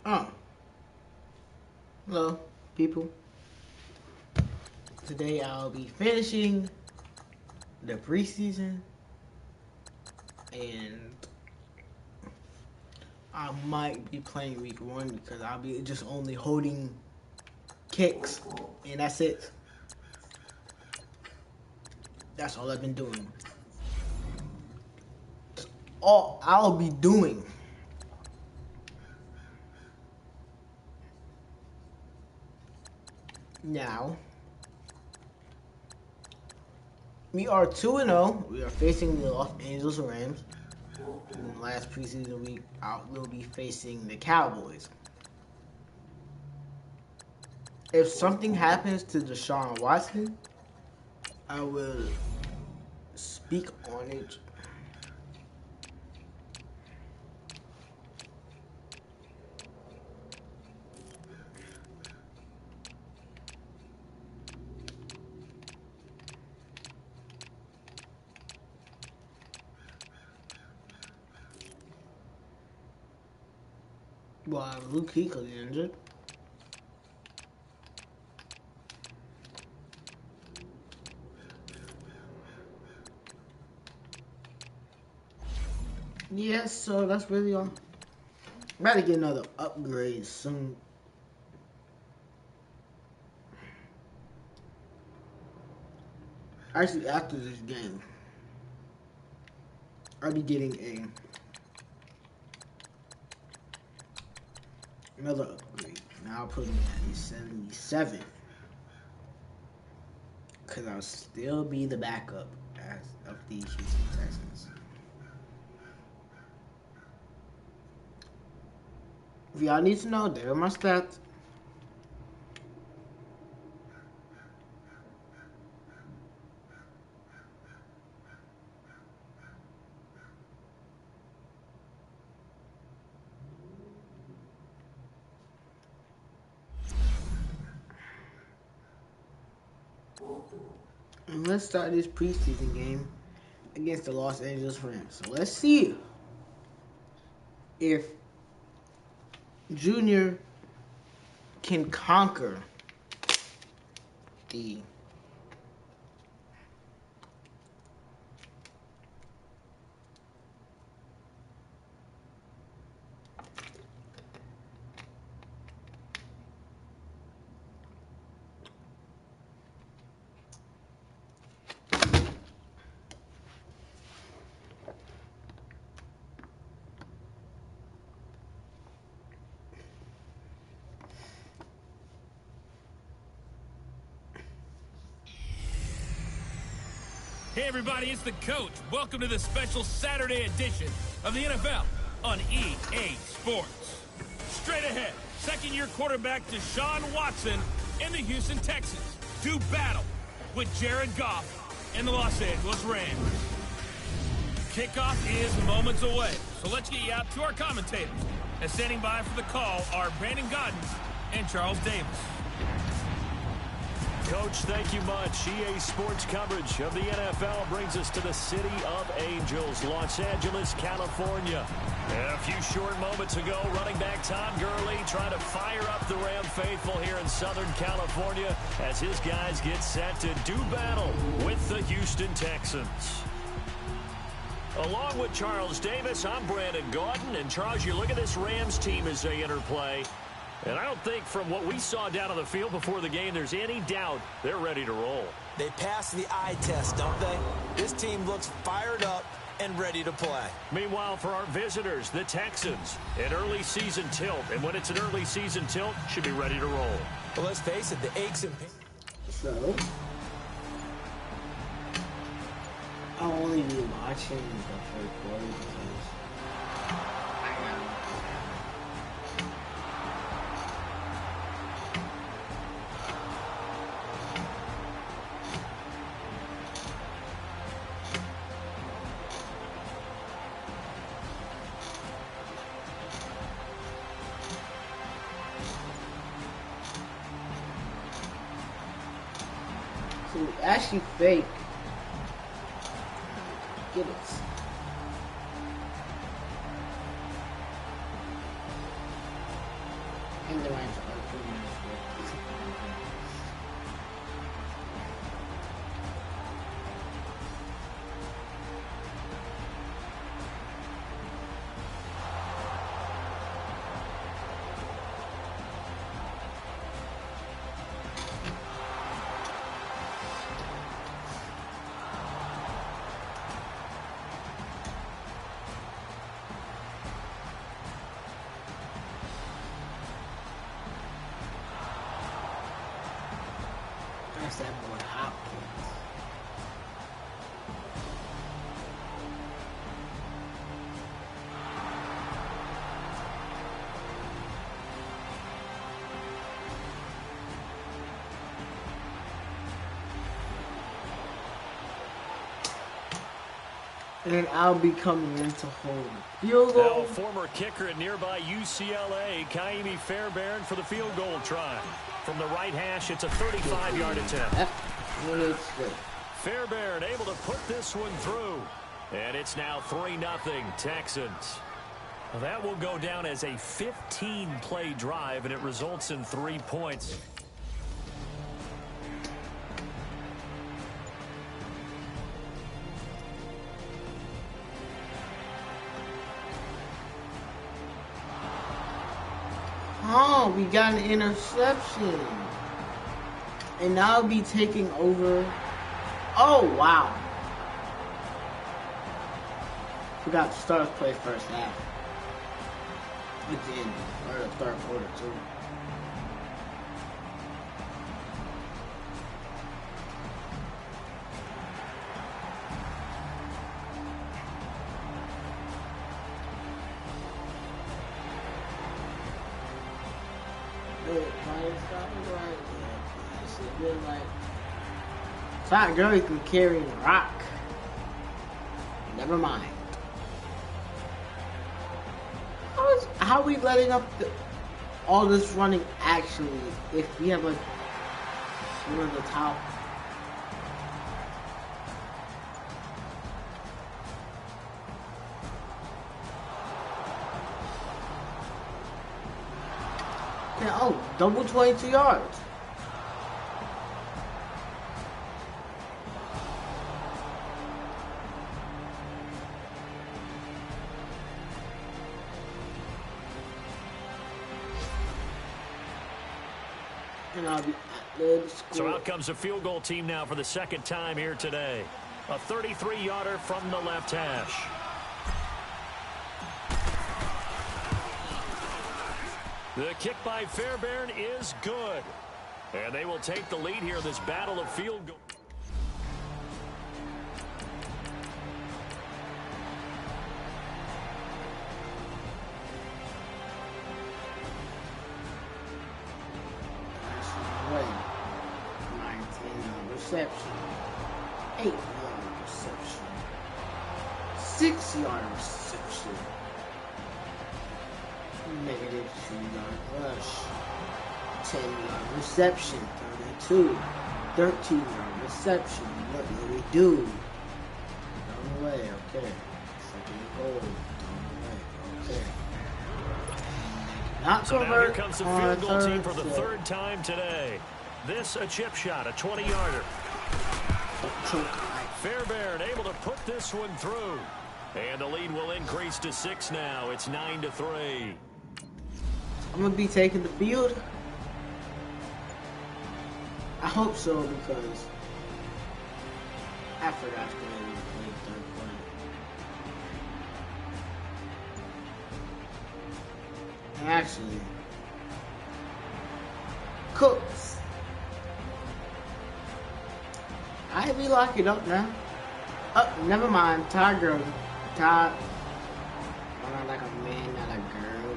Hello, people. Today I'll be finishing the preseason, and I might be playing week 1 because I'll be just only holding kicks, and that's it. That's all I've been doing. That's all I'll be doing. Now, we are 2-0. We are facing the Los Angeles Rams. In the last preseason week, we'll be facing the Cowboys. If something happens to Deshaun Watson, I will speak on it. Well, Luke Kuechly injured. Yes, so that's really all. I'm about to get another upgrade soon. Actually, after this game, I'll be getting another upgrade. Now I'll put me at a 77. Because I'll still be the backup of the Houston Texans. If y'all need to know, there are my stats. And let's start this preseason game against the Los Angeles Rams. So let's see if Junior can conquer the Hey everybody, it's the coach. Welcome to the special Saturday edition of the NFL on EA Sports. Straight ahead, second-year quarterback Deshaun Watson and the Houston Texans do battle with Jared Goff and the Los Angeles Rams. Kickoff is moments away, so let's get you out to our commentators. And standing by for the call are Brandon Godden and Charles Davis. Coach, thank you much. EA Sports coverage of the NFL brings us to the City of Angels, Los Angeles, California. A few short moments ago, running back Todd Gurley trying to fire up the Ram faithful here in Southern California as his guys get set to do battle with the Houston Texans. Along with Charles Davis, I'm Brandon Gaudin. And Charles, you look at this Rams team as they enter play. And I don't think from what we saw down on the field before the game, there's any doubt they're ready to roll. They pass the eye test, don't they? This team looks fired up and ready to play. Meanwhile, for our visitors, the Texans, an early season tilt. And when it's an early season tilt, should be ready to roll. Well, let's face it, the aches and pains. So I'll only be watching the third quarter because so actually fake. Get it. And the Rams are pretty much good. That's that boy Hopkins. And then I'll be coming in to hold the field Now, goal. a former kicker at nearby UCLA, Kaimi Fairbairn for the field goal try. From the right hash, it's a 35-yard attempt. Yep. Really good. Fairbairn able to put this one through. And it's now 3-0 Texans. Well, that will go down as a 15-play drive, and it results in 3 points. Oh, we got an interception. And now I'll be taking over. Oh, wow. Forgot to start play first half. Again, or the third quarter, too. Todd Gurley can carry the rock. Never mind. How are we letting up all this running actually if we have like one of the top? Yeah, oh, double 22 yards. And I'll be at the score. So out comes a field goal team now for the second time here today. A 33-yarder from the left hash. The kick by Fairbairn is good. And they will take the lead here in this battle of field goal. Reception, 8-yard reception, 6-yard reception, negative 2-yard rush, 10-yard reception, 32, 13-yard reception. What do we do? Down the way, okay. Second goal, down the way, okay. Not so now here covered comes the on field goal team for the third third time today. This a chip shot, a 20-yarder. Fairbairn able to put this one through. And the lead will increase to 6 now. It's 9-3. I'm going to be taking the field. I hope so because I forgot to play third quarter. And actually, Cooks. We lock it up now. Oh, never mind. Todd Gurley. Todd. Not like a man, not a girl.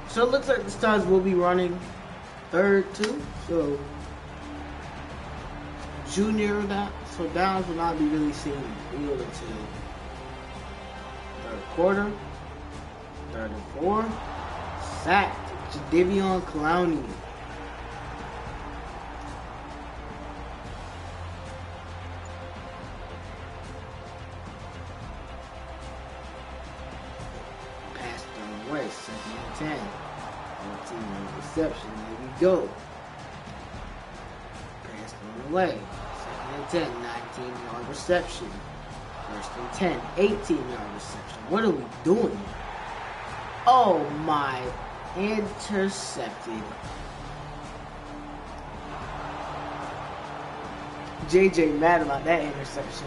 So it looks like the Stars will be running third too. So Junior that. So Downs will not be really seeing the field until third quarter. 3rd and 4. Sacked. Jadeveon Clowney. Passed away. 2nd 10. 14-yard reception. There we go. Pass thrown away. 2nd and 10. 19-yard reception. 1st and 10. 18-yard reception. What are we doing here? Oh my. Intercepted. JJ mad about that interception.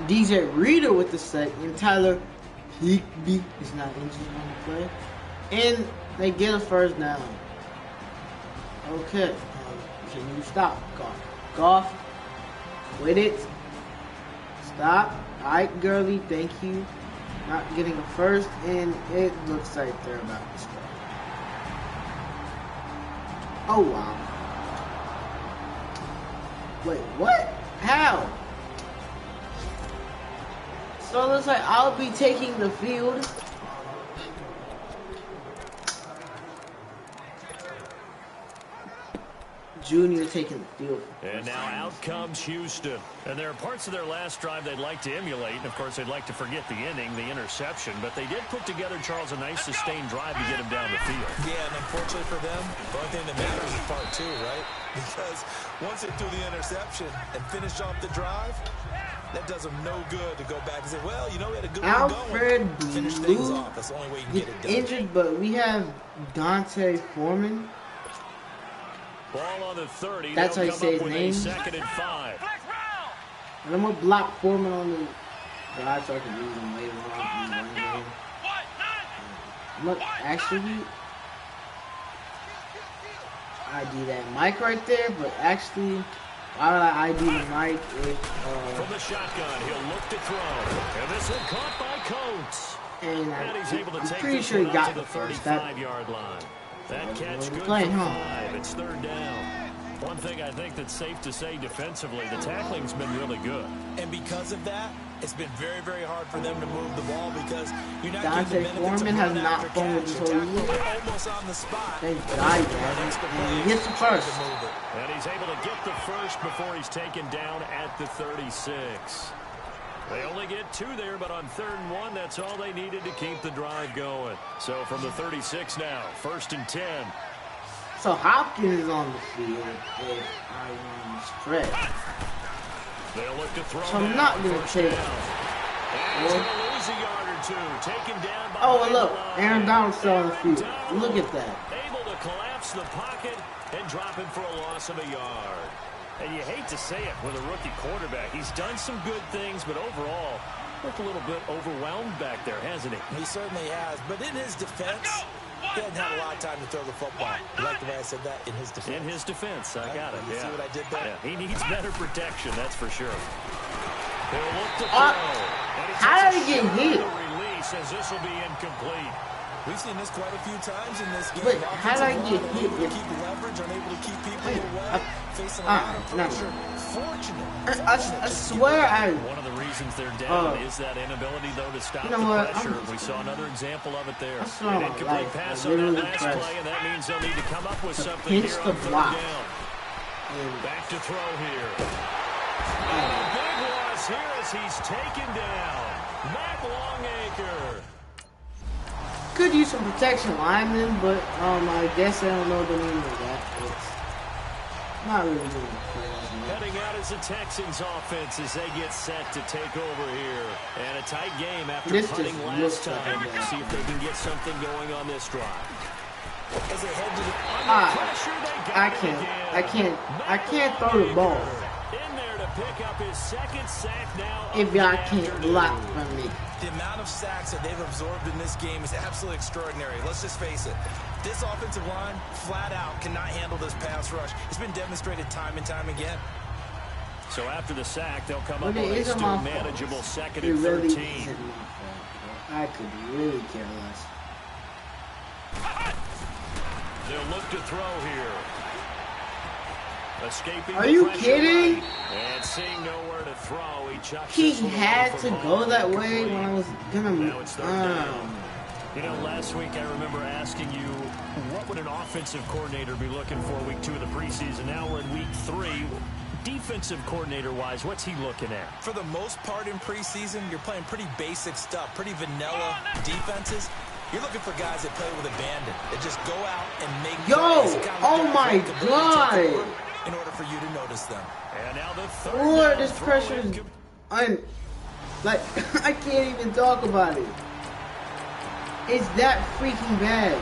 DJ Reader with the sack, and Tyler Higby is not injured on the play. And they get a first down. Okay. Can you stop? Goff. Quit it. Stop. Alright, girly. Thank you. Not getting a first, and it looks like they're about to score. Oh, wow. Wait, what? How? So it looks like I'll be taking the field. Junior taking the field. And now out comes Houston. And there are parts of their last drive they'd like to emulate. And, of course, they'd like to forget the inning, the interception. But they did put together, Charles, a nice sustained drive to get him down the field. Yeah, and unfortunately for them, the only thing that matters is part 2, right? Because once they threw the interception and finished off the drive, that does them no good to go back and say, well, you know, we had a good one going. Alfred Finish things off. That's the only way you can get it done. Injured, but we have Dante Foreman. Ball on the 30. That's how you say his name. 2nd and 5. And I'm gonna block Foreman on the drive so I can use him later on in the running game. I'm gonna actually ID that mic right there, but actually, why would I ID the mic if from the shotgun, he'll look to throw. And this one caught by Coates. And he's able to I'm take pretty this sure he one got out to the the first. 35-yard line. That catch good playing, for huh? 5. It's 3rd down. One thing I think that's safe to say defensively, the tackling's been really good. And because of that, it's been very, very hard for them to move the ball because you're not Dante getting the Foreman has not fumbled this whole year. almost on the spot. Thank God, and he gets the first. And he's able to get the first before he's taken down at the 36. They only get 2 there, but on 3rd and 1, that's all they needed to keep the drive going. So from the 36 now, 1st and 10. So Hopkins is on the field if I run stretch. They'll look to throw. So I'm not going to take. Oh, and look, Aaron Donald's still on the field. Look at that. Able to collapse the pocket and drop it for a loss of a yard. And you hate to say it with a rookie quarterback. He's done some good things, but overall, looked a little bit overwhelmed back there, hasn't he? He certainly has. But in his defense, he hasn't had a lot of time to throw the football. You like the way I said that? In his defense. In his defense, I got it. You see what I did there? Yeah, he needs better protection, that's for sure. He'll look to throw. How did he get hit? Release as this will be incomplete. We've seen this quite a few times in this game. But how did I get hit? Keep leverage, unable to keep people away, facing a lot of pressure. Fortunate. I swear One of the reasons they're down is that inability, though, to stop the pressure. We saw another example of it there. An incomplete pass on that last play, and that means they'll need to come up with something here on 3rd down. Back to throw here. A big loss here as he's taken down. Matt Longacre. could use some protection linemen, but I guess I don't know the meaning of that. It's not really good. Heading out as the Texans offense as they get set to take over here. And a tight game after punting last time. See if they can get something going on this drive. As they head to the pressure, I can't throw the ball. In there to pick up his second sack now. If y'all can't block from me. The amount of sacks that they've absorbed in this game is absolutely extraordinary. Let's just face it. This offensive line, flat out, cannot handle this pass rush. It's been demonstrated time and time again. So after the sack, they'll come up with a still manageable 2nd and 13. Really I could really care less. They'll look to throw here. Escaping. Are you kidding? And seeing nowhere to throw, he had to go that way when I was gonna. You know, last week I remember asking you, what would an offensive coordinator be looking for week 2 of the preseason? Now we're in week 3. Defensive coordinator-wise, what's he looking at? For the most part in preseason, you're playing pretty basic stuff, pretty vanilla defenses. You're looking for guys that play with abandon, that just go out and make plays. Oh my God! In order for you to notice them. And now the third Lord, this pressure is... like, I can't even talk about it. It's that freaking bad.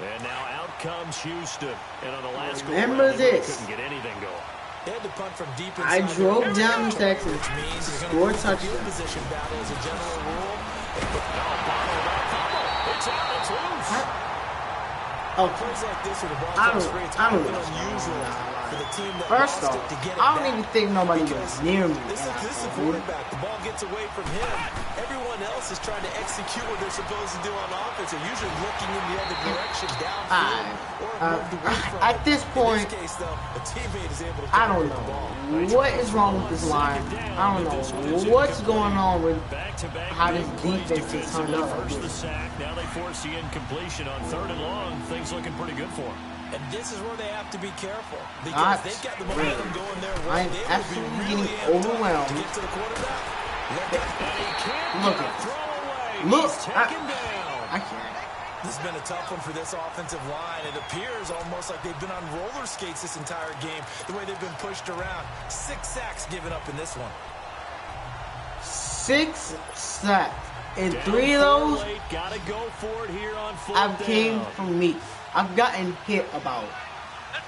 And now out comes Houston. And on the last goal, remember this. Couldn't get anything going. They had to punt from deep I inside. drove down Texas, scored touchdown. Position battle as a general rule. It's out, it's loose. Plays like this with the ball comes free, it's I don't often know. unusual for the team that First lost off, it to get it I don't back. even think nobody was near me. This is the quarterback. The ball gets away from him. Everyone else is trying to execute what they're supposed to do on offense. They're usually looking in the other direction, downfield, or moved away from At this point, in this case, though, a teammate is able to I don't the ball. know what is wrong with this line. I don't know what's going on with how this defense is turned up. First the sack, now they force the incompletion on 3rd and long. Things looking pretty good for them. And this is where they have to be careful because they've got the momentum going their way. I'm absolutely getting overwhelmed. To get to the quarterback. Look at look. I can't. This has been a tough one for this offensive line. It appears almost like they've been on roller skates this entire game, the way they've been pushed around. 6 sacks given up in this one. 6 sacks. And 3 of those, Gotta go for it here on I've came from me. I've gotten hit about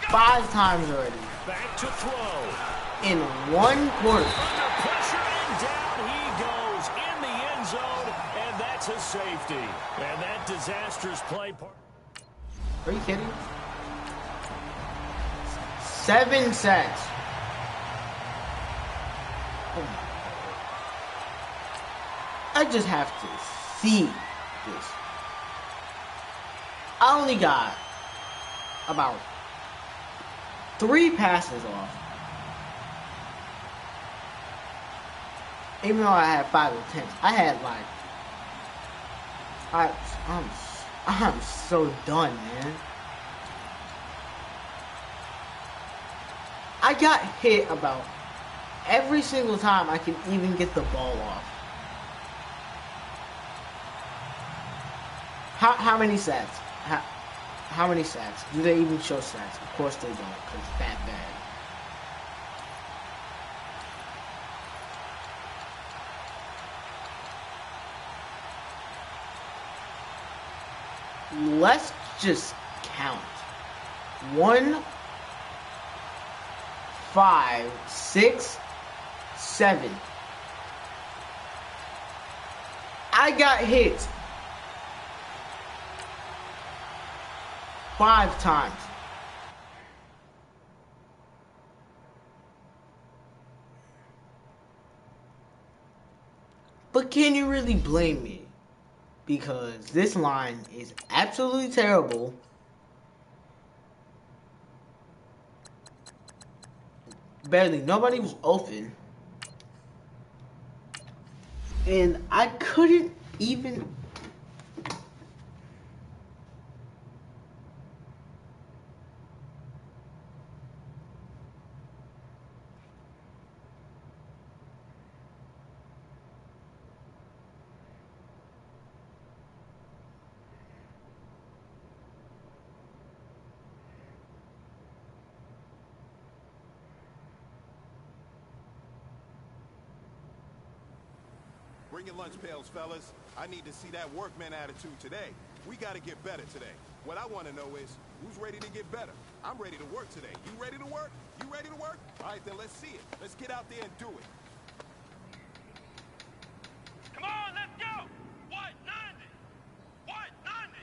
5 times already. Back to throw. In 1 quarter. Under pressure and down he goes in the end zone, and that's a safety. And that disastrous play. Are you kidding? 7 sacks. Oh my God. I just have to see this. I only got about 3 passes off. Even though I had 5 attempts, I had like I'm so done, man. I got hit about every single time I can even get the ball off. How many sacks? How many sacks? Do they even show sacks? Of course they don't, because it's that bad. Let's just count. 1, 5, 6, 7. I got hit 5 times. But can you really blame me? Because this line is absolutely terrible. Barely nobody was open. And I couldn't even... Bring your lunch pails, fellas. I need to see that workman attitude today. We got to get better today. What I want to know is, who's ready to get better? I'm ready to work today. You ready to work? You ready to work? All right, then let's see it. Let's get out there and do it. Come on, let's go! What? 90! What? 90!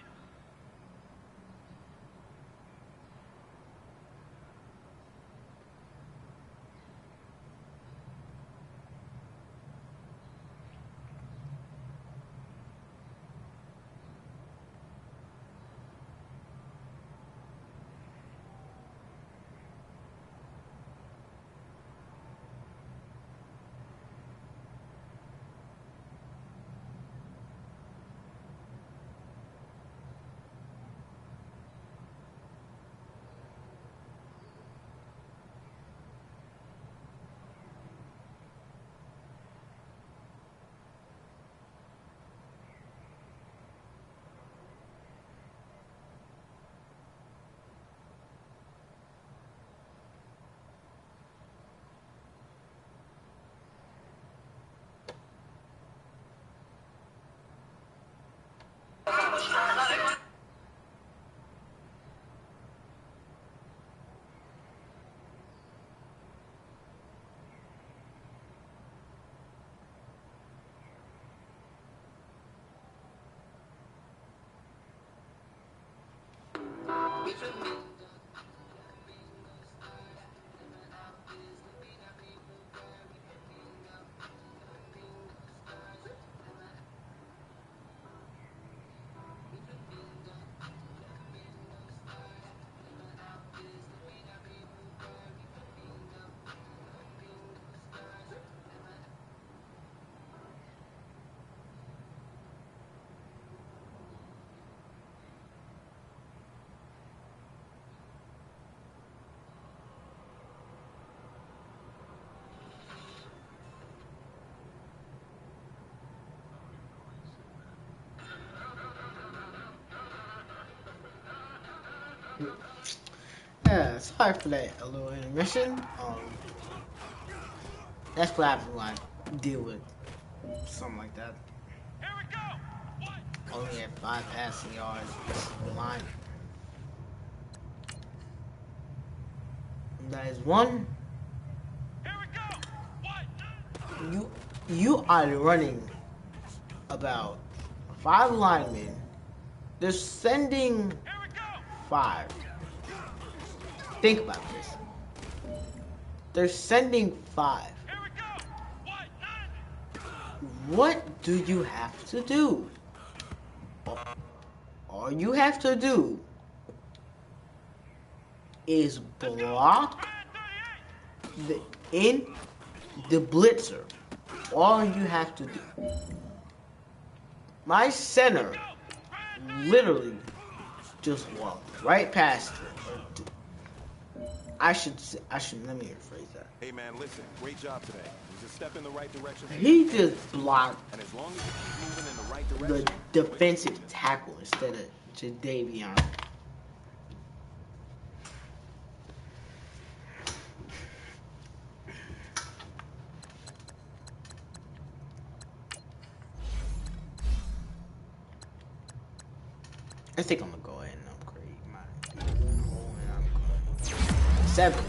Yeah, sorry for that a little intermission. That's what happens when I deal with something like that. Here we go. Only at 5 passing yards line. And that is one. Here we go. You are running about 5 linemen. They're sending 5. Think about this. They're sending 5. What do you have to do? All you have to do is block the blitzer. All you have to do. My center literally just walked right past it. I should let me rephrase that. Hey man, listen, great job today. It was a step in the right direction. He just blocked And as long as you keep moving in the right direction, the defensive tackle instead of Jadavion. I think I'm gonna go ahead and upgrade my 7.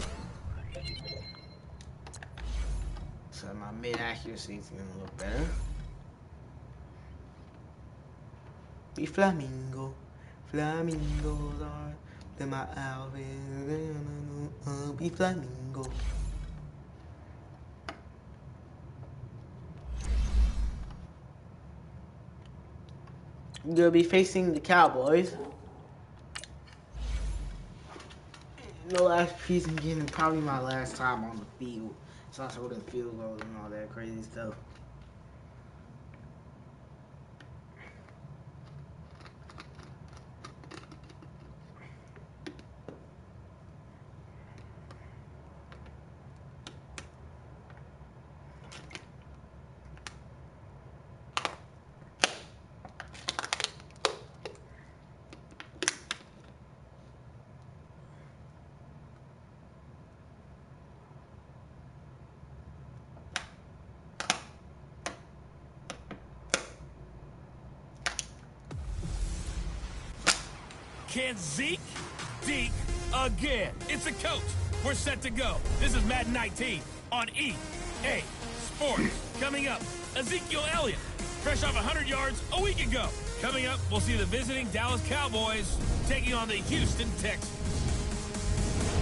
So my mid accuracy is gonna look better. Be flamingo, flamingos are in my outfit. Be flamingo. I'm gonna be facing the Cowboys. No last preseason game, probably my last time on the field. So I showed them field goals and all that crazy stuff. Can Zeke deke again? It's a coach. We're set to go. This is Madden 19 on EA Sports. Coming up, Ezekiel Elliott, fresh off 100 yards a week ago. Coming up, we'll see the visiting Dallas Cowboys taking on the Houston Texans.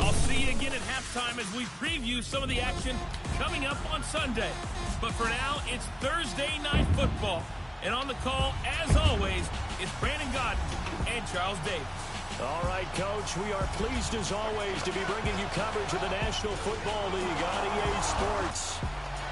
I'll see you again at halftime as we preview some of the action coming up on Sunday. But for now, it's Thursday Night Football. And on the call, as always, it's Brandon Godden and Charles Davis. All right, Coach, we are pleased as always to be bringing you coverage of the National Football League on EA Sports.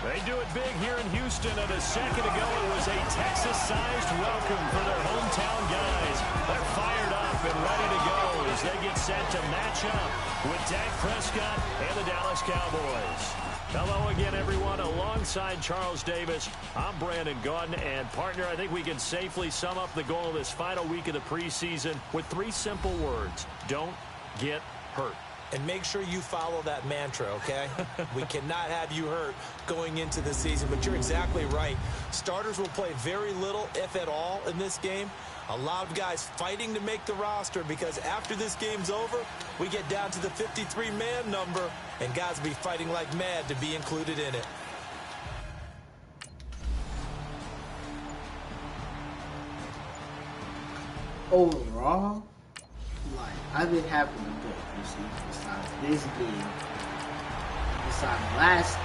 They do it big here in Houston, and a second ago it was a Texas-sized welcome for their hometown guys. They're fired up and ready to go as they get set to match up with Dak Prescott and the Dallas Cowboys. Hello again, everyone. Alongside Charles Davis, I'm Brandon Gaudin. And, partner, I think we can safely sum up the goal of this final week of the preseason with 3 simple words. Don't get hurt. And make sure you follow that mantra, okay? We cannot have you hurt going into the season, but you're exactly right. Starters will play very little, if at all, in this game. A lot of guys fighting to make the roster because after this game's over, we get down to the 53-man number, and guys will be fighting like mad to be included in it. Overall, Like, I've been having a good preseason besides this game. Besides last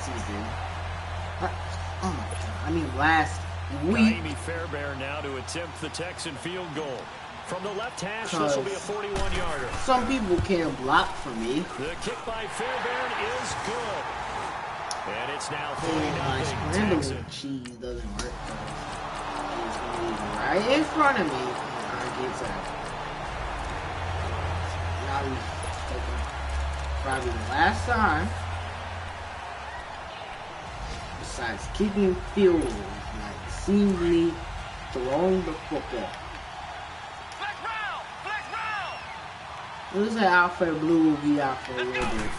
season. Oh my god. I mean last week. Naimi Fairbairn now to attempt the Texan field goal. From the left hash, this will be a 41-yarder. Some people can't block for me. The kick by Fairbairn is good. And it's now 3-0 Scrambling cheese doesn't work. He's going to be right in front of me. And I get that. Now he's taking probably the last time. Besides kicking field goals, like seeing me throwing the football. Looks like Alfred Blue will be out for a little bit.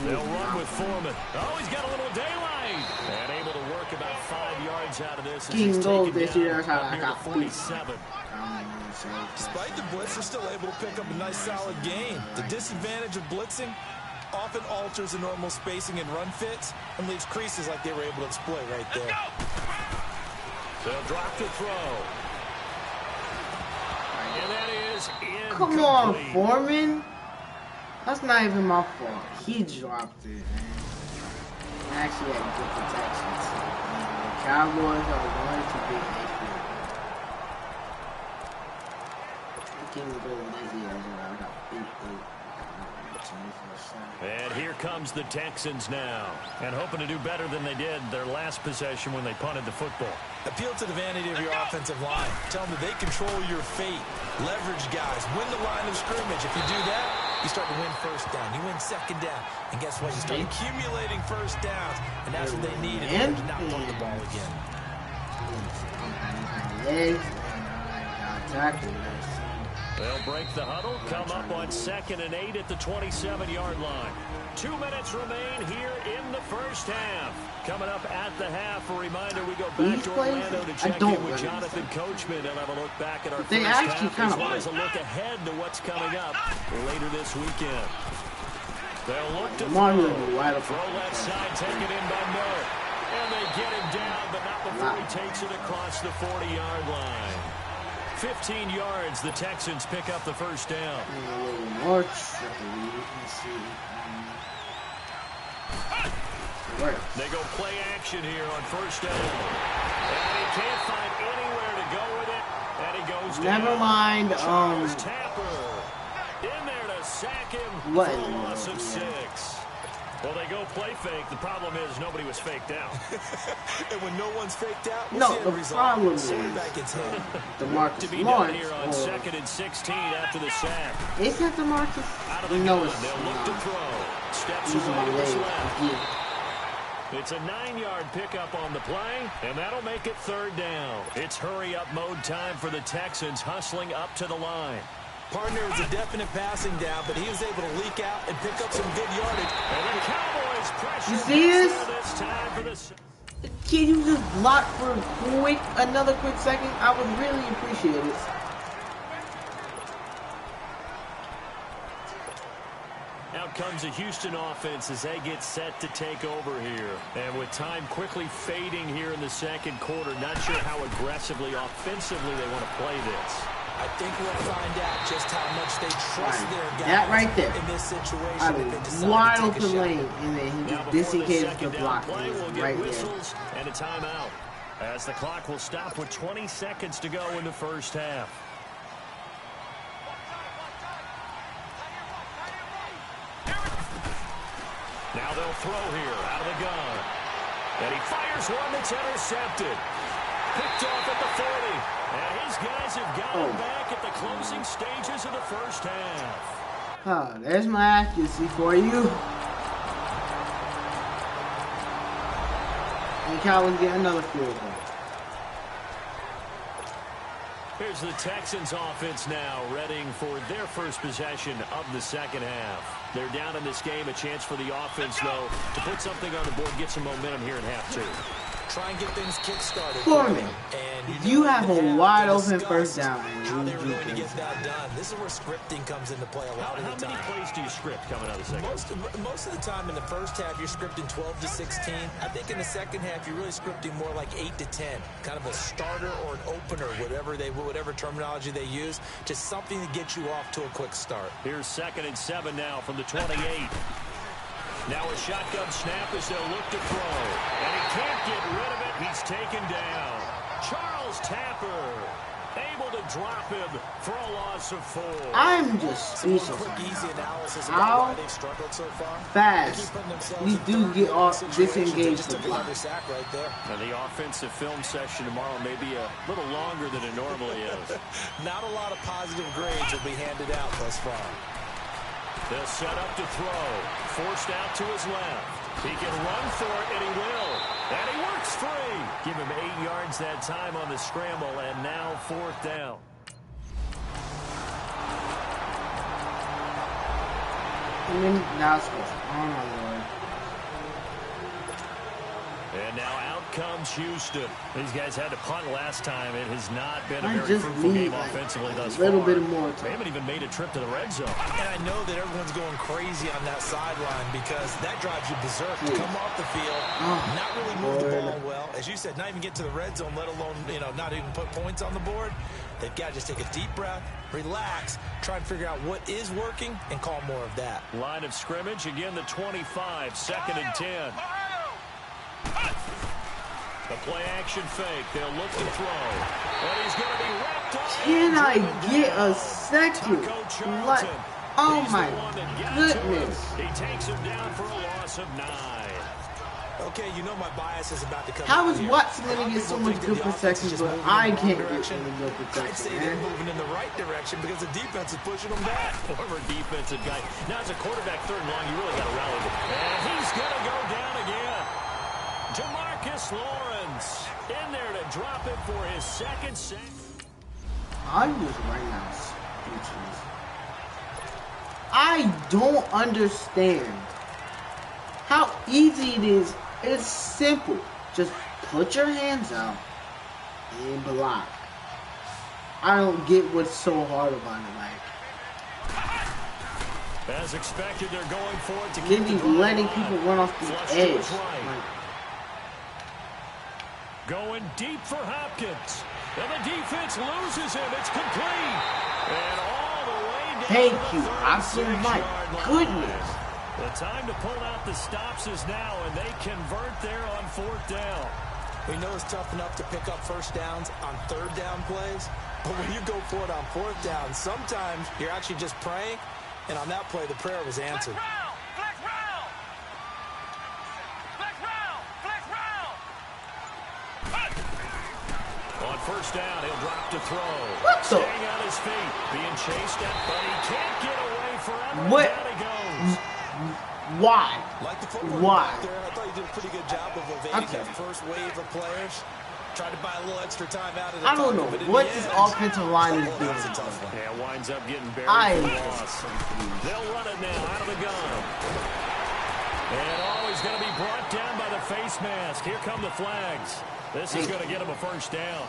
They'll run with Foreman. Oh, he's got a little daylight. And able to work about 5 yards out of this. King goes this year. That's how I got 47. Despite the blitz, they're still able to pick up a nice solid gain. The disadvantage of blitzing often alters the normal spacing and run fits and leaves creases like they were able to exploit right there. They'll drop the throw. And that is incomplete. Come on, Foreman. That's not even my fault. He dropped it, man. I actually had good protections. The Cowboys are going to be a field. I can't go with this year. I got beat. And here comes the Texans now. And hoping to do better than they did their last possession when they punted the football. Appeal to the vanity of your offensive line. Tell them that they control your fate. Leverage guys. Win the line of scrimmage. If you do that, you start to win first down. You win second down. And guess what? You start accumulating first downs. And that's what they need in order to not punt the ball again. They'll break the huddle, come up on 2nd and 8 at the 27-yard line. 2 minutes remain here in the first half. Coming up at the half, a reminder, we go back to Orlando to check in with Jonathan Coachman and have a look back at our first half as well as a look ahead to what's coming up later this weekend. They'll look to throw left side, taken in by Miller. And they get him down, but not before he takes it across the 40-yard line. 15 yards, the Texans pick up the first down. They go play action here on first down. And he can't find anywhere to go with it. And he goes down. Never mind. Tapper in there to sack him for a loss of 6. Well, they go play fake. The problem is nobody was faked out. And when no one's faked out, no, the problem is the mark to be done here on 2nd and 16 after the sack. Is that the Marcus? Out of the gun, they'll look to throw. Steps away to his left. It's a 9-yard pickup on the play, and that'll make it 3rd down. It's hurry-up mode time for the Texans, hustling up to the line. Partner was a definite passing down, but he was able to leak out and pick up some good yardage. And the Cowboys pressure. You see this? This time for the... Can you just block for another quick second? I would really appreciate it. Out comes the Houston offense as they get set to take over here. And with time quickly fading here in the second quarter, not sure how aggressively, offensively they want to play this. I think we'll find out just how much they trust their guys that right there. In this situation. I mean, wide open lane, and then he just disengages the block. We'll get right whistles there. And a timeout. As the clock will stop with 20 seconds to go in the first half. Now they'll throw here out of the gun. And he fires one that's intercepted. Picked off at the 40. And his guys have got him back at the closing stages of the first half. Oh, there's my accuracy for you. And Cowboys get another field goal. Here's the Texans offense now, readying for their first possession of the second half. They're down in this game, a chance for the offense, though, to put something on the board, get some momentum here in half 2. try and get things kick-started for me. And You have a wide open first down, how and they're going to get that done. This is where scripting comes into play a lot of the time. How many plays do you script coming out of the second? Most of the time in the first half, you're scripting 12 to 16. I think in the second half, you're really scripting more like 8 to 10. Kind of a starter or an opener, whatever terminology they use. Just something to get you off to a quick start. Here's 2nd and 7 now from the 28. Now a shotgun snap as they'll look to throw. And he can't get rid of it. He's taken down. Charles Tapper able to drop him for a loss of 4. I'm just speechless. Easy analysis How why they've struggled so far. Fast we do get off disengaged the block. Right there. Now the offensive film session tomorrow may be a little longer than it normally is. Not a lot of positive grades will be handed out thus far. They'll set up to throw. Forced out to his left. He can run for it, and he will. And he works free. Give him 8 yards that time on the scramble, and now 4th down. And then now it's goes. Oh my Lord. And now out comes Houston. These guys had to punt last time. It has not been a I very just fruitful need game offensively thus a little far. bit more They time. haven't even made a trip to the red zone. And I know that everyone's going crazy on that sideline because that drives you berserk. To come off the field, not really move the ball well. As you said, not even get to the red zone, let alone, not even put points on the board. They've got to just take a deep breath, relax, try and figure out what is working, and call more of that. Line of scrimmage, again the 25, 2nd and 10. The play action fake. They'll look to throw. And he's going to be wrapped up. Can I get a second? What? Oh my goodness. He takes him down for a loss of 9. Okay, my bias is about to come How out is here. Watson going to get so much good protection, but I can't get any good I'd protection, say they're man? moving in the right direction because the defense is pushing them back. Former defensive guy. Now as a quarterback 3rd and long, you really got to rally them. And he's going to go down again. Jamarcus Lawrence in there to drop him for his 2nd sack. I'm just right now speechless. I don't understand how easy it is. It's simple. Just put your hands out and block. I don't get what's so hard about it. Like, As expected, they're going for it to they keep be the letting drive people alive. run off the Flush to edge. his right. Like, Going deep for Hopkins. And the defense loses him. It's complete. And all the way down thank to you. the I feel 36-yard my line. goodness. The time to pull out the stops is now, and they convert there on 4th down. We know it's tough enough to pick up first downs on 3rd down plays, but when you go for it on 4th down, sometimes you're actually just praying, and on that play, the prayer was answered. On 1st down, he'll drop to throw. What the? Staying on his feet, being chased at, but he can't get away forever. What? Down he goes. Why? Like the football Why? back there, I thought you did a pretty good job of evading Okay. that first wave of players. Tried to buy a little extra time out of the I don't know but in what the this end, offensive line is doing. that's a tough one. Yeah, winds up getting buried I for the loss. They'll run it now out of the gun. And he's going to be brought down by the face mask. Here come the flags. This is going to get him a 1st down.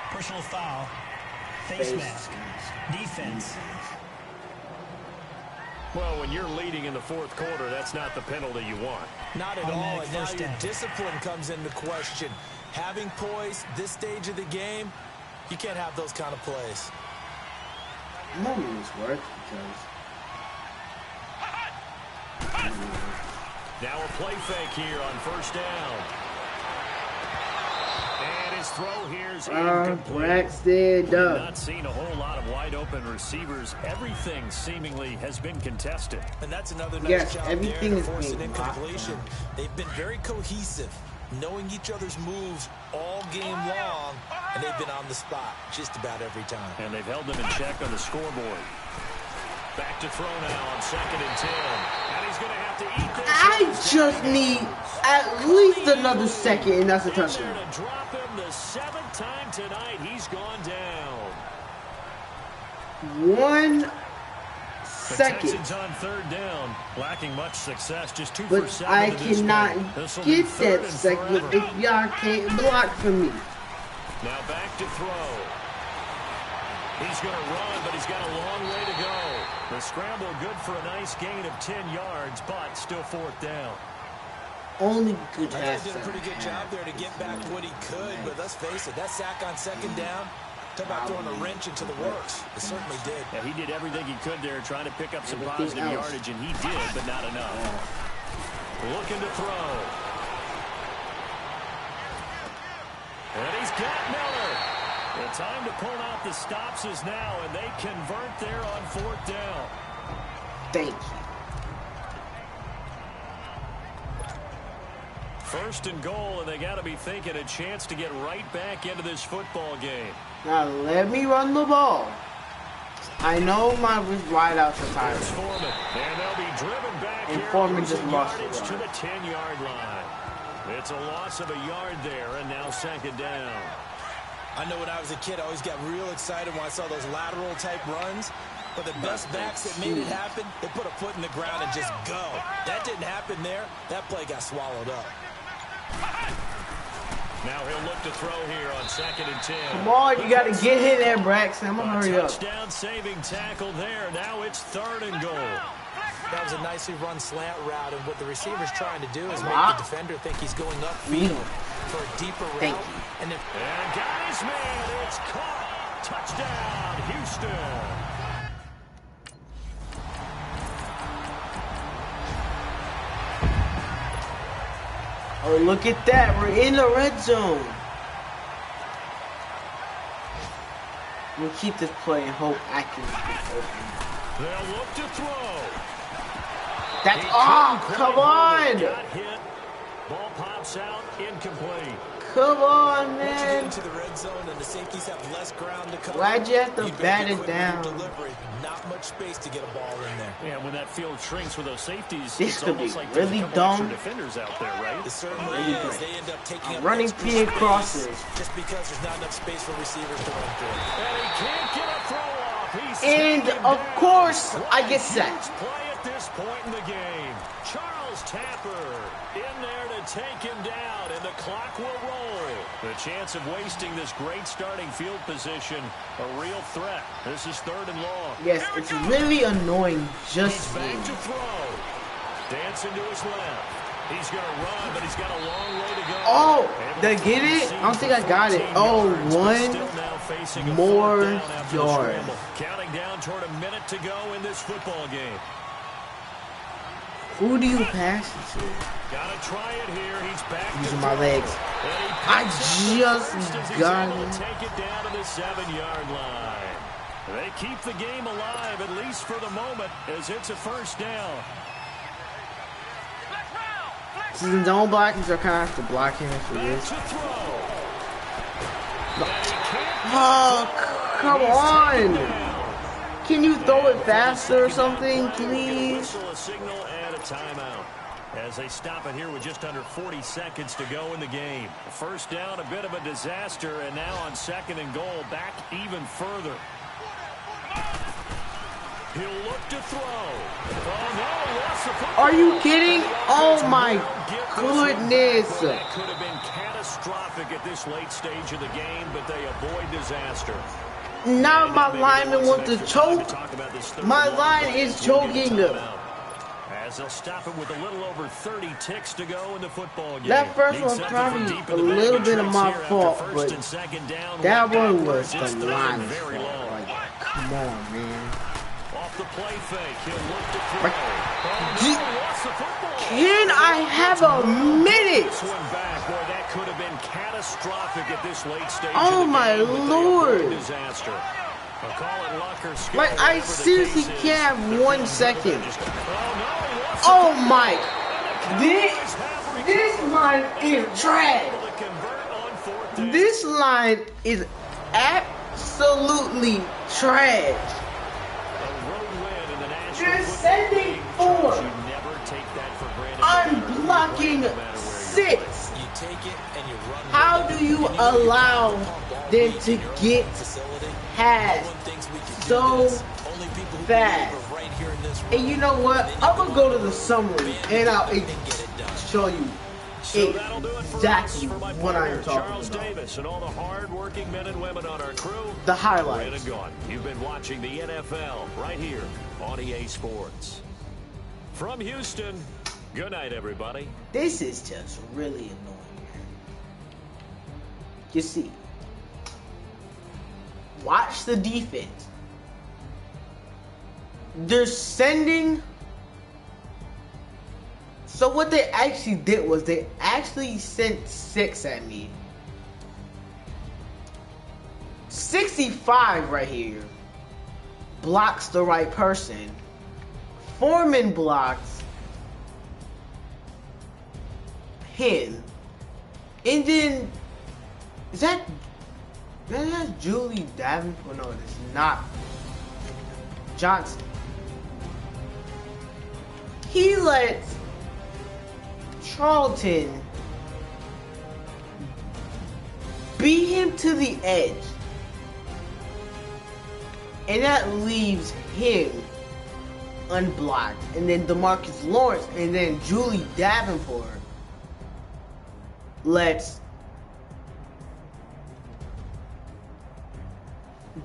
Personal foul. Face mask. Defense. Well, when you're leading in the 4th quarter, that's not the penalty you want. Not at all, Automatic and now first your down. discipline comes into question. Having poise this stage of the game, you can't have those kind of plays. I'm not doing this work because Now a play fake here on 1st down. And his throw here's incomplete. Braxton We've not seen a whole lot of wide open receivers. Everything seemingly has been contested. And that's another nice Yes, job everything there is to force an being incompletion. locked They've been very cohesive, knowing each other's moves all game long, and they've been on the spot just about every time. And they've held them in check on the scoreboard. Back to throw now on 2nd and 10. And he's going to have to eat this. I just need at least another second, and that's a In there touchdown. to drop him the 7th time tonight. He's gone down. 1 second. Texans on third down, lacking much success, just 2 But for 7 I to this cannot point. This'll be get third that and second forever. if y'all can't block for me. Now back to throw. He's going to run, but he's got a long way to go. The scramble good for a nice gain of 10 yards, but still 4th down. Only good I has thought he did a pretty good job there to get back what he could, but let's face it, that sack on second down, talk about throwing a wrench into the works. It certainly did. Yeah, he did everything he could there, trying to pick up some Everything positive else. yardage, and he did, but not enough. Looking to throw. And he's got Miller. The time to pull out the stops is now, and they convert there on 4th down. Thank you. First and goal, and they got to be thinking a chance to get right back into this football game. Now let me run the ball. I know my wideouts are tired. It's Foreman, and they'll be driven back And here. Foreman just losing lost yardage the to the 10-yard line. It's a loss of a yard there, and now 2nd down. I know when I was a kid, I always got real excited when I saw those lateral type runs. But the best backs that made it happen, they put a foot in the ground and just go. That didn't happen there. That play got swallowed up. Now he'll look to throw here on 2nd and 10. Come on, you gotta get in there, Braxton. I'm gonna hurry up. Touchdown saving tackle there. Now it's 3rd and goal. That was a nicely run slant route, and what the receiver's trying to do is make the defender think he's going upfield for a deeper route. And got his man. It's caught. Touchdown, Houston. Oh, look at that. We're in the red zone. We'll keep this play and hope I can get open. They'll look to throw. That's come on. Got hit. Ball pops out, incomplete. Come on, once you get man. into the red zone and the safeties have less ground to cover, Why'd you have to better bat get it quick down? Delivery. Not much space to get a ball in there. Yeah, when that field shrinks with those safeties, This it's could be almost like really there's a couple extra dumb. defenders out there, right? It certainly Really is. great. They end up taking up Running extra PA space crosses. just because there's not enough space for receivers to run through. And he can't get a throw off. He's And taken of down. course, What I a get sacked. huge play at this point in the game. Charles Tapper in there to take him down, and the clock will roll. The chance of wasting this great starting field position, a real threat. This is 3rd and long. Yes, it's really annoying He's just back me. to throw. Dancing to his left. He's going to run, but he's got a long way to go. Oh, Able did I to get it? concede I don't think I for got it. 14 Oh, yards, but one still now facing a more 4th down after the yard. scramble. Counting down toward a minute to go in this football game. Who do you pass it to? Gotta try it here. He's back Using to my throw. legs. And he I picks up the just first as he's got able to it. take it down to the 7-yard line. They keep the game alive, at least for the moment, as it's a 1st down. Since zone blockings are kind of have to block him for Back this. to throw. And he can't Oh, come on. down. Can you throw it faster or Taking that something, play, we'll get a please? whistle, a signal, and a timeout. As they stop it here with just under 40 seconds to go in the game. 1st down, a bit of a disaster, and now on 2nd and goal, back even further. He'll look to throw. Oh, no, lost the football. Are you kidding? Oh my Get this one back. goodness. That could have been catastrophic at this late stage of the game, but they avoid disaster. Now my Maybe lineman they wants to some extra time choke. talk about this 3rd My and long line play is as we get a choking. timeout. As they'll stop it with a little over 30 ticks to go in the football game. That first Need one was something probably from deep a in the bag little of bit of tricks my here after fault, 1st but and 2nd down. that Went one backwards. was It's the 3rd and line's very fault. long. Like, come on, man. Off the play fake, he'll look to throw. Like, Oh, no, lost the football. Can I have a minute? This one back, boy, that could have been catastrophic at this late stage. Oh of the my game, but they Lord. avoid disaster. I'll call it luck or skill. Like, I whatever the seriously case is. can't have They're 1 feeling second. good. Oh, no, he lost the Oh football. my. And the This Cowboys have recovered. this line is trash. Able to convert on 4th down. This line is absolutely trash. A road win in the National You're Football sending League. 4. You never take that for granted. I'm no matter who you blocking play, no matter where you 6. You take it and you run. How with it. do you And allow know you can pump ball them deep to in your own get facility. past No one thinks we can do so this. Only only people who fast. believe are right here in this room. And you know what? I'm gonna go to the summary and I'll show you So that'll do it for exactly us, for my what I am partner, talking Charles about. Davis, and all the hard-working men and women on our crew. The highlights. We're in and gone. You've been watching the NFL right here on EA Sports. From Houston, good night, everybody. This is just really annoying. You see, watch the defense. They're sending. So what they actually did was they actually sent 6 at me. 65 right here blocks the right person. Foreman blocks him. And then is that Julie Davenport? No, it's not. Johnson. He lets Charlton beat him to the edge. And that leaves him unblocked. And then DeMarcus Lawrence and then Julie Davenport lets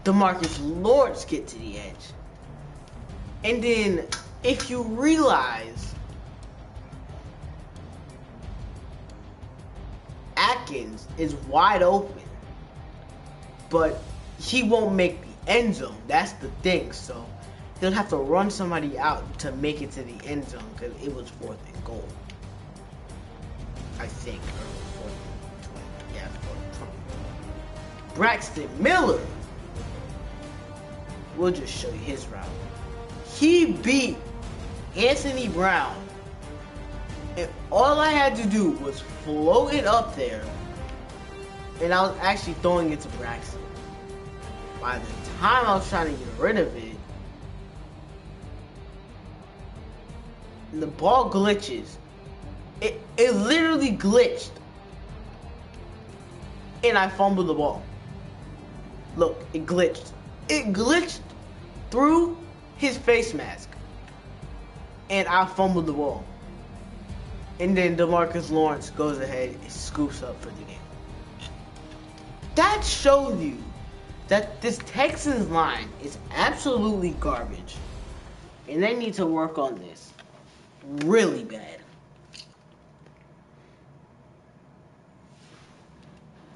DeMarcus Lawrence get to the edge. And then if you realize Atkins is wide open, but he won't make the end zone. That's the thing. So he'll have to run somebody out to make it to the end zone because it was 4th and goal. I think. Or 4th and 20. Yeah, 4th and 20. Braxton Miller. We'll just show you his route. He beat Anthony Brown. And all I had to do was float it up there. And I was actually throwing it to Braxton. By the time I was trying to get rid of it, the ball glitches. It literally glitched. And I fumbled the ball. Look, it glitched. It glitched through his face mask. And I fumbled the ball. And then DeMarcus Lawrence goes ahead and scoops up for the game. That shows you that this Texans line is absolutely garbage. And they need to work on this really bad.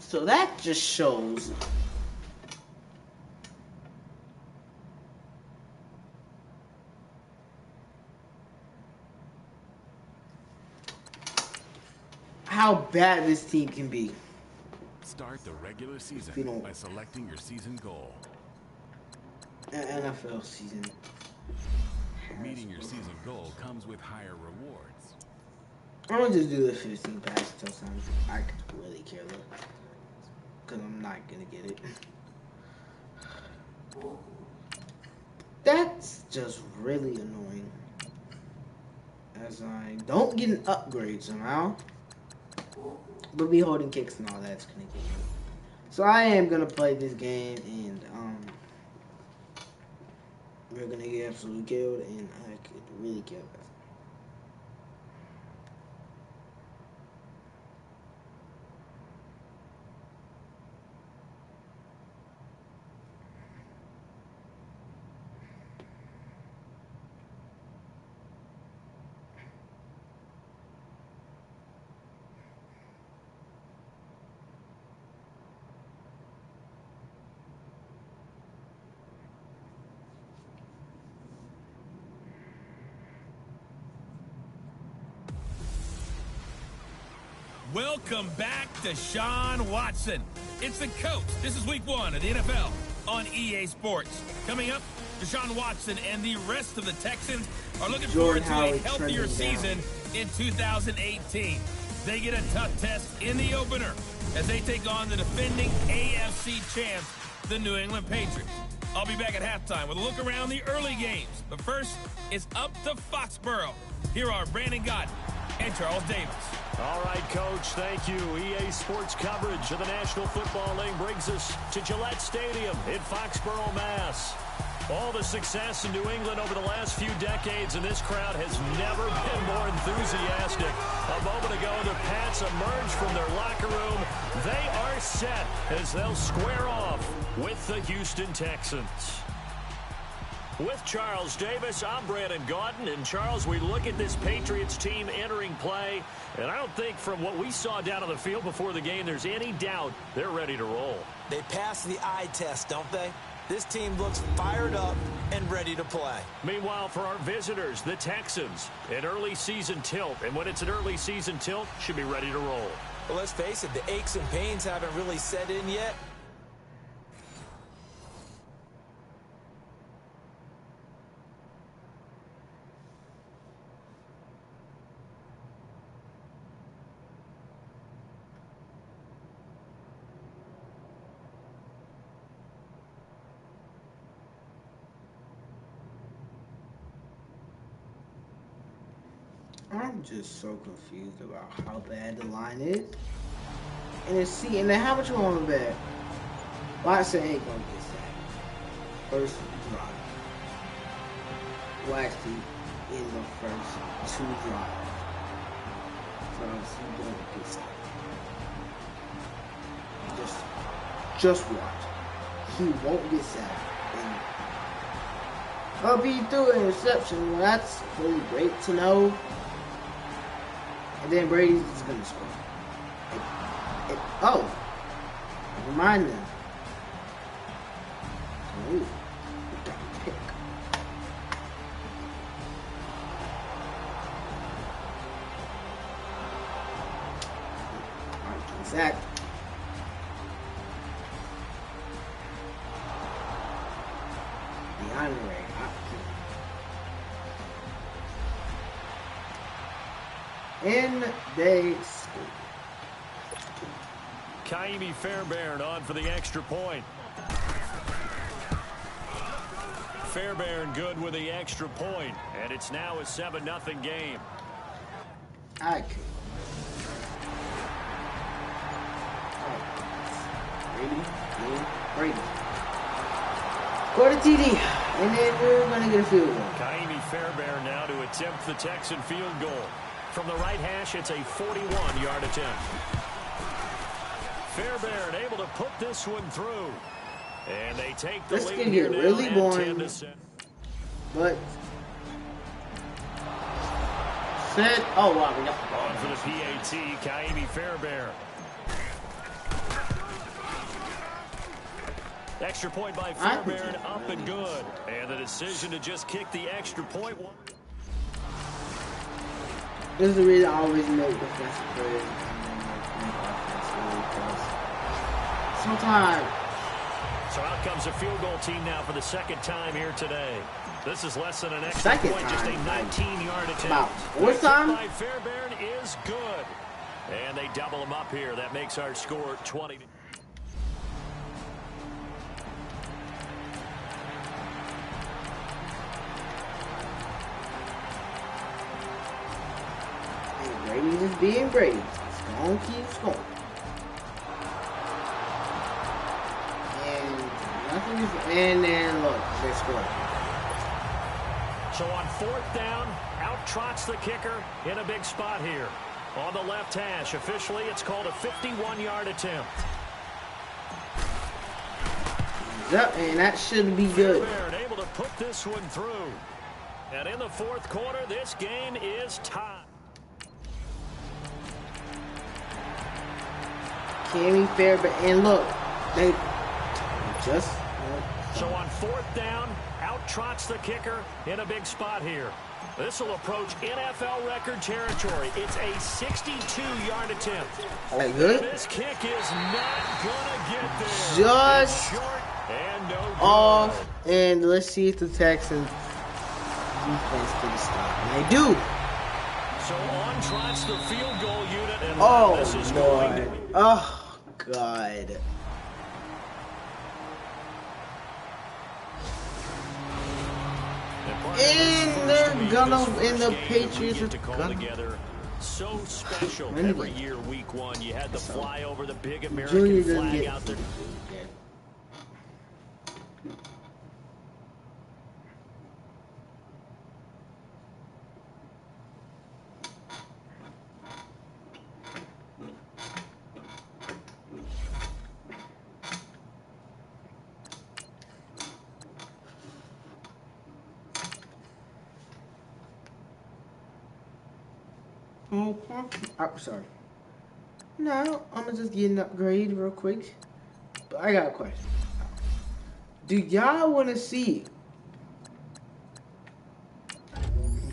So that just shows how bad this team can be. Start the regular season by selecting your season goal. NFL season. Meeting your season goal comes with higher rewards. I'm gonna just do the 15 pass touchdowns. I could really care less. Because I'm not gonna get it. That's just really annoying. As I don't get an upgrade somehow. But me holding kicks and all that's gonna get me. So I am gonna play this game and we're gonna get absolutely killed and I could really kill that. Welcome back to Sean Watson. It's the coach. This is week 1 of the NFL on EA Sports. Coming up, Deshaun Watson and the rest of the Texans are looking forward to a healthier season in 2018. They get a tough test in the opener as they take on the defending AFC champs, the New England Patriots. I'll be back at halftime with a look around the early games. But first, it's up to Foxborough. Here are Brandon Gott and Charles Davis. All right, Coach, thank you. EA Sports coverage of the National Football League brings us to Gillette Stadium in Foxborough, Mass. All the success in New England over the last few decades, and this crowd has never been more enthusiastic. A moment ago, the Pats emerged from their locker room. They are set as they'll square off with the Houston Texans. With Charles Davis, I'm Brandon Gaudin. And, Charles, we look at this Patriots team entering play, and I don't think from what we saw down on the field before the game there's any doubt they're ready to roll. They pass the eye test, don't they? This team looks fired up and ready to play. Meanwhile, for our visitors, the Texans, an early season tilt. And when it's an early season tilt, should be ready to roll. Well, let's face it, the aches and pains haven't really set in yet. I'm just so confused about how bad the line is. And then how much you want to bet? Watson ain't gonna get sacked. First drive. Well, actually, in the first 2 drives. So he won't get sacked. Just watch. He won't get sacked. And I'll be through an interception. Well, that's really great to know. And then Brady's just gonna score. Oh, never mind then. Ooh, we got a pick. Alright, Zach. The honorary. And they scored. Kaimi Fairbairn on for the extra point. Fairbairn good with the extra point, and it's now a 7-0 game. I could. Brady. Score the TD, and then we're going to get a field goal. Kaimi Fairbairn now to attempt the Texan field goal. From the right hash, it's a 41-yard attempt. Fairbairn able to put this one through. And they take the lead here now really at boring, 10-7. But set. Oh wow, we got the ball. On for the PAT, Kaimi Fairbairn. Extra point by Fairbairn, up and good. And the decision to just kick the extra point. This is the reason I always make defensive plays and make offense really close. Sometimes. So out comes a field goal team now for the second time here today. This is less than an extra point, just a 19-yard attempt. Fourth time? By Fairbairn is good. And they double them up here. That makes our score 20. Brady just being Brady. It's going to keep scoring. And nothing is. And then look, they scored. So on 4th down, out trots the kicker in a big spot here. On the left hash, officially it's called a 51-yard attempt. Yep, and that should be good. Fairbairn able to put this one through. And in the 4th quarter, this game is tied. Kaimi Fairbairn, and look, they just. So on 4th down, out trots the kicker in a big spot here. This will approach NFL record territory. It's a 62-yard attempt. That good? This kick is not gonna get there. Just short and no good. Off, and let's see if the Texans defense can stop. And they do. So on trots the field goal unit, and this is going to be. Oh, God. And they're gonna, and the Patriots are gonna. Together. So special every year, week 1. You had the flyover, the big American flag out there. I'm sorry. No, I'm gonna just get an upgrade real quick. But I got a question. Do y'all want to see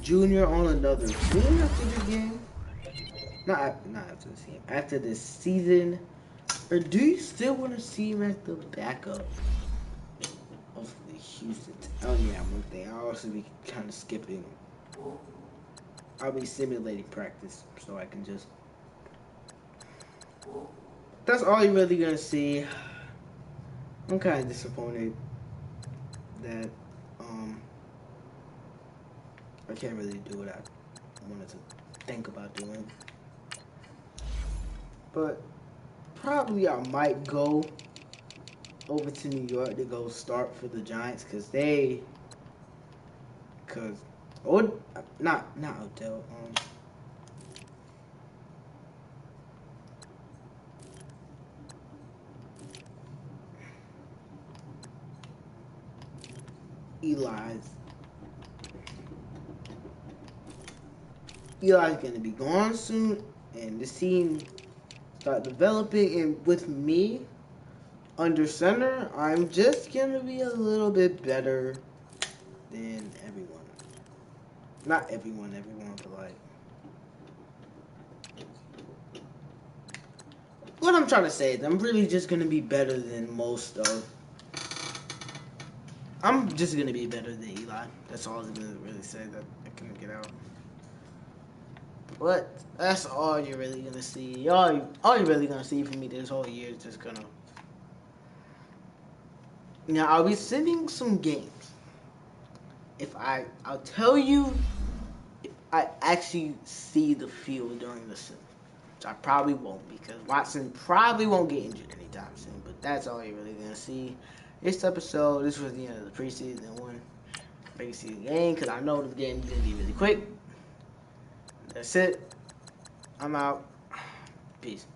Junior on another team after the game? Not after this game. After this season, or do you still want to see him as the backup of the Houston? Oh yeah, one thing. I'll also be kind of skipping. I'll be simulating practice so I can just. That's all you're really gonna see. I'm kind of disappointed that I can't really do what I wanted to think about doing. But probably I might go over to New York to go start for the Giants or not Odell. Eli's gonna be gone soon, and this team start developing. And with me under center, I'm just gonna be a little bit better than everyone. Not everyone, but like. What I'm trying to say is I'm really just gonna be better than most of. I'm just gonna be better than Eli. That's all I was gonna really say that I couldn't get out. But that's all you're really gonna see. All you're really gonna see from me this whole year is just gonna. Now I'll be sending some games. I'll tell you if I actually see the field during the season. Which I probably won't, because Watson probably won't get injured anytime soon. But that's all you're really gonna see. This episode, this was the end of the preseason one. Preseason game, because I know the game is gonna be really quick. That's it. I'm out. Peace.